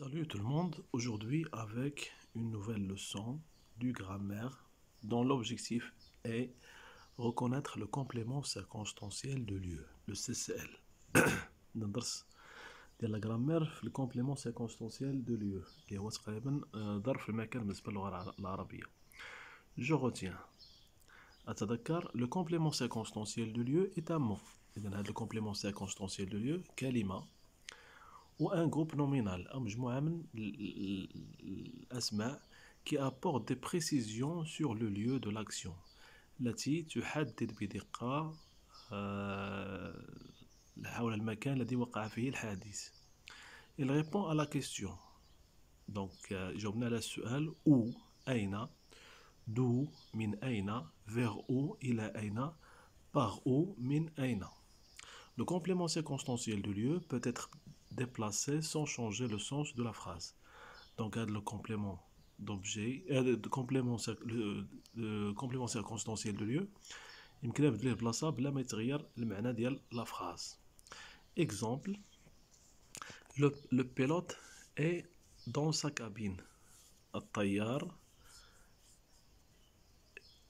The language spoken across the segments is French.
Salut tout le monde, aujourd'hui avec une nouvelle leçon du grammaire dont l'objectif est reconnaître le complément circonstanciel de lieu, le CCL. ندرس ديال la grammaire في le complément circonstanciel de lieu اللي هو تقريبا ظرف المكان بالنسبة للغة العربية. Je retiens. أتذكر le complément circonstanciel de lieu est un mot. إذن هذا le complément circonstanciel de lieu كلمة ou un groupe nominal أو مجموعة من الأسماء qui apportent des précisions sur le lieu de l'action التي تحدد بدقة حول المكان الذي وقع فيه الحادث. Il répond à la question. Donc جاوبنا على السؤال où أين d'où من أين vers où إلى أين par où من أين. Le complément circonstanciel du lieu peut être déplacé sans changer le sens de la phrase. Donc, le complément d'objet, le complément circonstanciel du lieu, il peut être déplacé بلا ما يتغير المعنى ديال la phrase. Exemple, le pilote est dans sa cabine. الطيار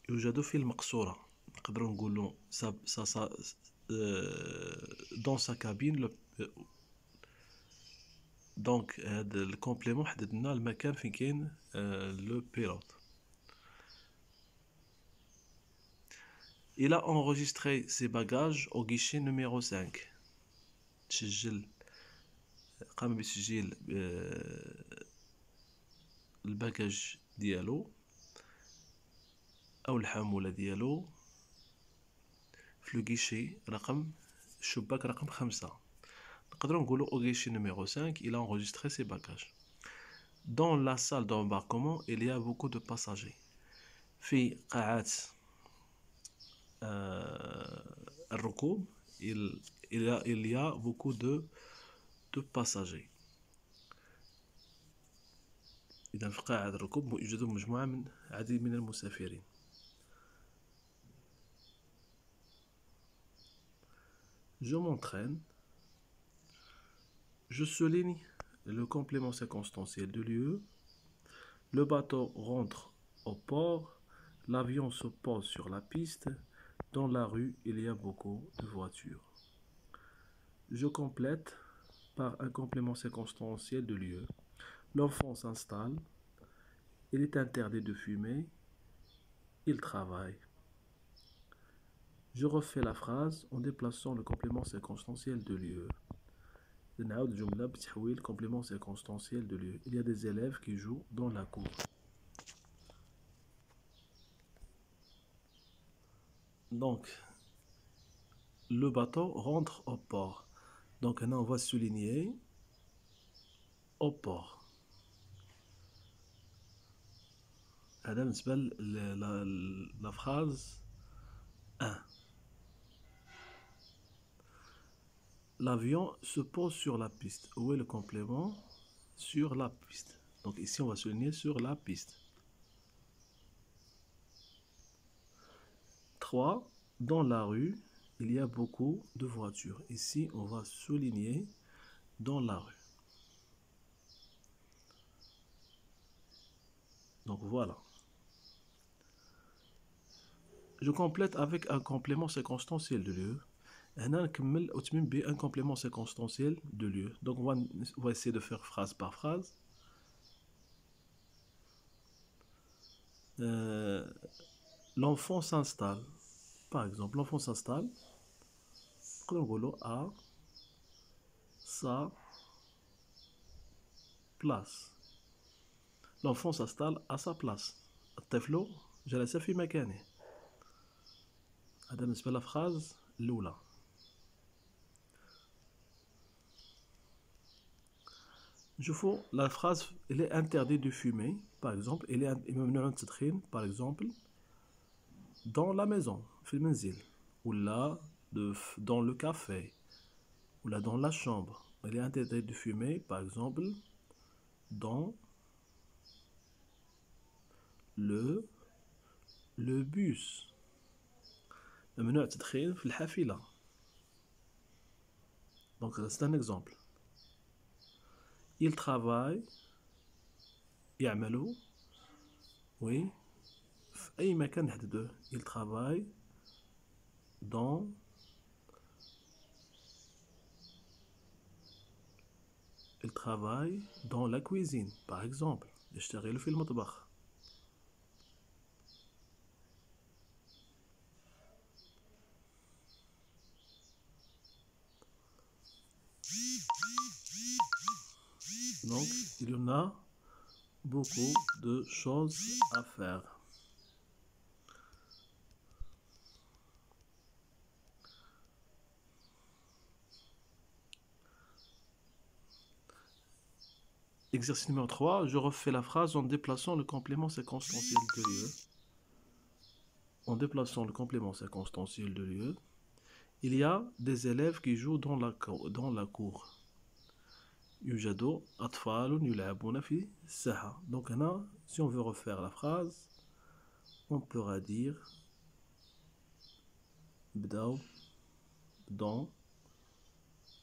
يوجد في المقصورة. نقدروا نقولوا dans sa cabine. Donc le complément حددنا المكان فين كاين le pilote. Il a enregistré ses bagages au guichet numéro 5. قام بتسجيل الباكاج ديالو أو الحامولة ديالو في لو غيشي رقم الشباك رقم 5. نقدروا نقولوا au guichet numéro 5 il a enregistré ses bagages. Dans la salle d'embarquement il y a beaucoup de passagers. في قاعة الركوب il y a beaucoup de passagers. إذا في قاعة الركوب يوجد مجموعة من عديد من المسافرين. Je m'entraîne. Je souligne le complément circonstanciel de lieu. Le bateau rentre au port. L'avion se pose sur la piste. Dans la rue, il y a beaucoup de voitures. Je complète par un complément circonstanciel de lieu. L'enfant s'installe. Il est interdit de fumer. Il travaille. Je refais la phrase en déplaçant le complément circonstanciel de lieu. نعاود الجملة بتحويل complément circonstanciel de lieu. Il y a des élèves qui jouent dans la cour. Donc, le bateau rentre au port. Donc, on va souligner au port. هذا بالنسبة la phrase 1. L'avion se pose sur la piste. Où est le complément? Sur la piste. Donc ici, on va souligner sur la piste. 3. Dans la rue, il y a beaucoup de voitures. Ici, on va souligner dans la rue. Donc voilà. Je complète avec un complément circonstanciel de lieu. هنا نكمل وتميم بان complément circonstanciel de lieu. Donc on va essayer de faire phrase par phrase. L'enfant s'installe. Par exemple, l'enfant s'installe. نقولوا à sa place. L'enfant s'installe à sa place. الطفل جلس في مكانه. هذا بالنسبة للفراز الأولى. Je fais la phrase il est interdit de fumer par exemple il est ممنوع التدخين par exemple dans la maison في المنزل ou là dans le café ou là dans la chambre. Il est interdit de fumer par exemple dans le bus. ممنوع التدخين في الحافلة. Donc c'est un exemple. ils travaillent يعملوا oui في أي مكان نحددوه ils travaillent dans la cuisine par exemple يشتغلوا في المطبخ. Donc il y en a beaucoup de choses à faire. Exercice numéro 3, je refais la phrase en déplaçant le complément circonstanciel de lieu. En déplaçant le complément circonstanciel de lieu, il y a des élèves qui jouent dans la cour. يوجد أطفال يلعبون في الساحة. Donc là, si on veut refaire la phrase, on pourra dire بداو dans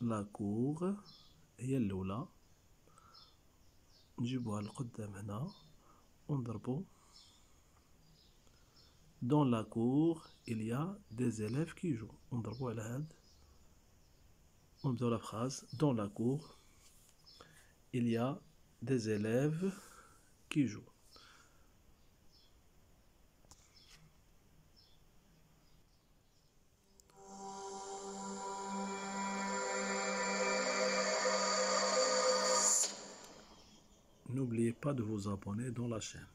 la cour هي الأولى نجيبوها لقدام هنا ونضربو dans la cour il y a des élèves qui jouent ونضربو على هاد ونبداو la phrase dans la cour il y a des élèves qui jouent. N'oubliez pas de vous abonner dans la chaîne.